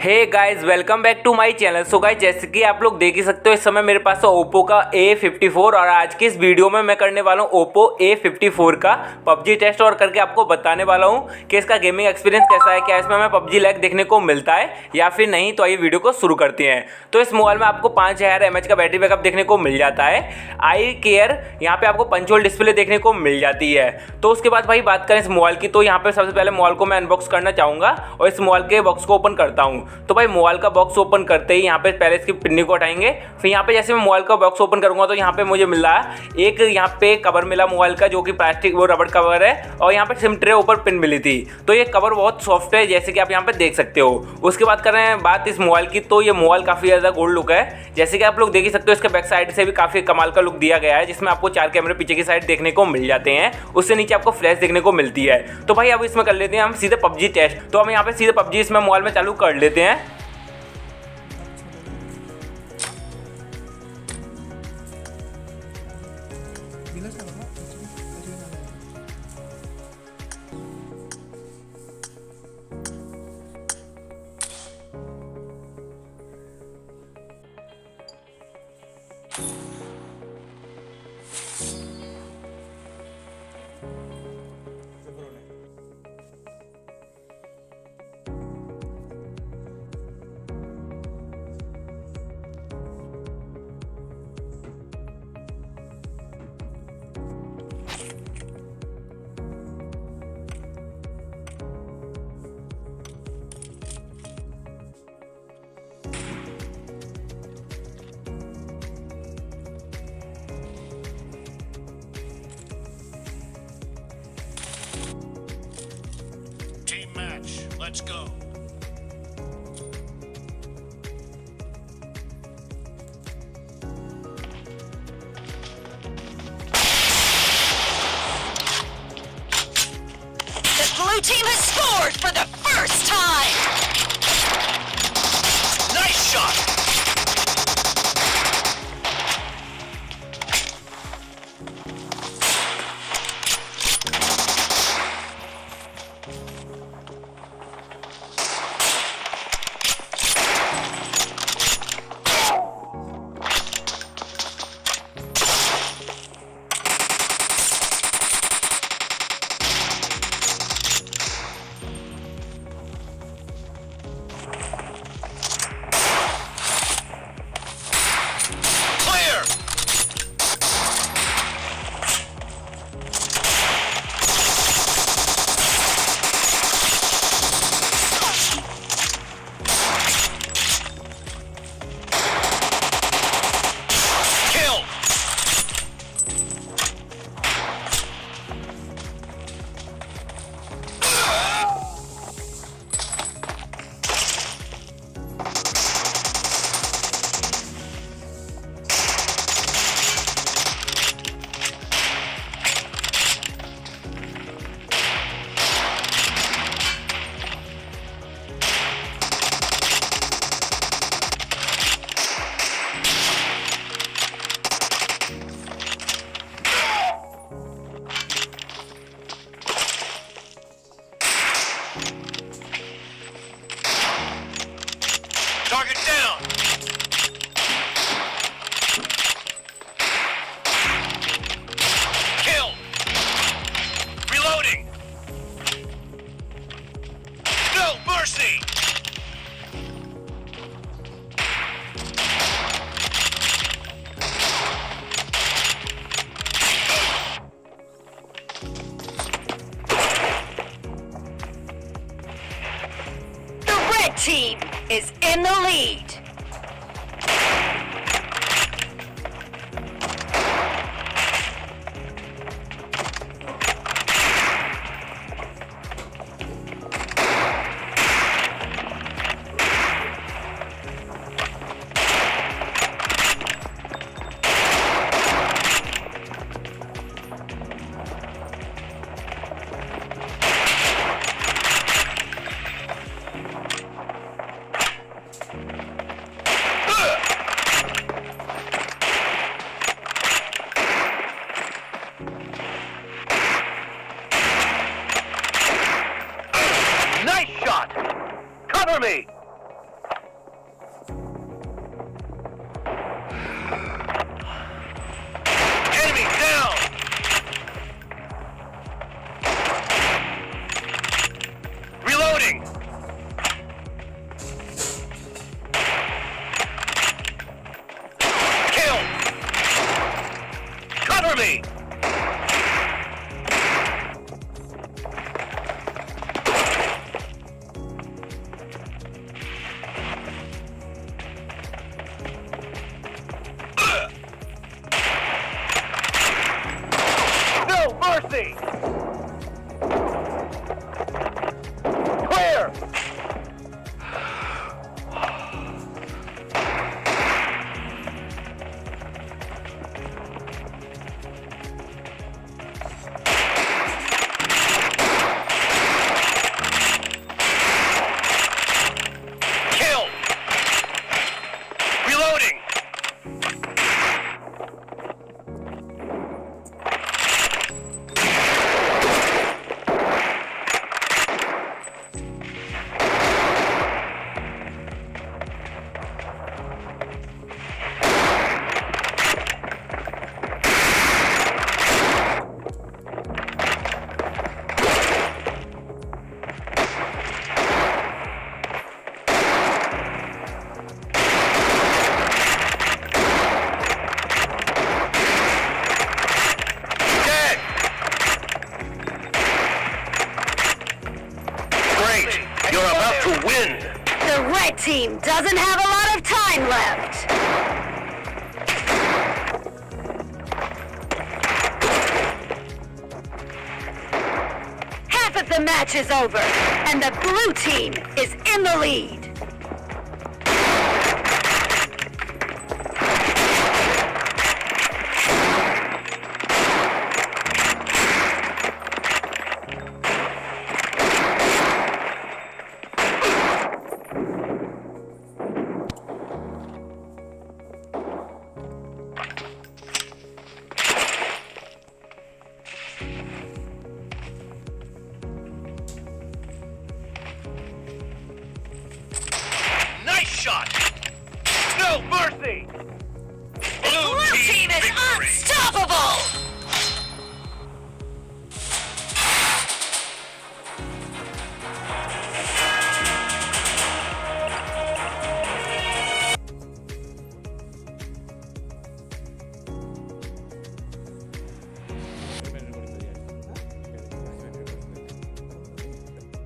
Hey guys, welcome back to my channel. So guys, जैसे कि आप लोग देख ही सकते हो इस समय मेरे पास है ओप्पो का A54 और आज की इस वीडियो में मैं करने वाला हूँ ओप्पो A54 का पबजी टेस्ट और करके आपको बताने वाला हूँ कि इसका गेमिंग एक्सपीरियंस कैसा है, क्या इसमें हमें पबजी लैग देखने को मिलता है या फिर नहीं। तो आइए वीडियो को शुरू करते हैं। तो इस मोबाइल में आपको 5000 mAh का बैटरी बैकअप देखने को मिल जाता है। आई केयर यहाँ पे आपको पंच होल डिस्प्ले देखने को मिल जाती है। तो उसके बाद भाई बात करें इस मोबाइल की, तो यहाँ पे सबसे पहले मोबाइल को मैं अनबॉक्स करना चाहूँगा और इस मोबाइल के बॉक्स को ओपन करता हूँ। तो भाई मोबाइल का बॉक्स ओपन करते ही यहाँ पे पहले इसकी पिन्नी को हटाएंगे। फिर यहाँ पे जैसे मैं मोबाइल का बॉक्स ओपन करूँगा तो यहाँ पे मुझे मिल रहा है एक यहाँ पे कवर मिला मोबाइल का, जो कि प्लास्टिक वो रबड़ कवर है और यहाँ पे सिम ट्रे ऊपर पिन मिली थी। तो ये कवर बहुत सॉफ्ट है जैसे कि आप यहाँ पे देख सकते हो। उसके बाद कर रहे हैं बात इस मोबाइल की, तो ये मोबाइल काफ़ी ज़्यादा गोल्ड लुक है। जैसे कि आप लोग देख ही सकते हो इसके बैक साइड से भी काफ़ी कमाल का लुक दिया गया है, जिसमें आपको 4 कैमरे पीछे की साइड देखने को मिल जाते हैं। उससे नीचे आपको फ्लैश देखने को मिलती है। तो भाई अब इसमें कर लेते हैं हम सीधे पबजी टेस्ट। तो हम यहाँ पे सीधे पबजी इसमें मोबाइल में चालू कर लेते हैं। Let's go. The blue team has scored for the first time! Nice shot! Target down! Kill! Reloading! No mercy! The red team is in the lead. mercy! Clear! Kill! Reloading! Dead! Great! You're about to win! The red team doesn't have a lot of time left. Half of the match is over, and the blue team is in the lead. Nice shot! No mercy! The blue team is victory. unstoppable.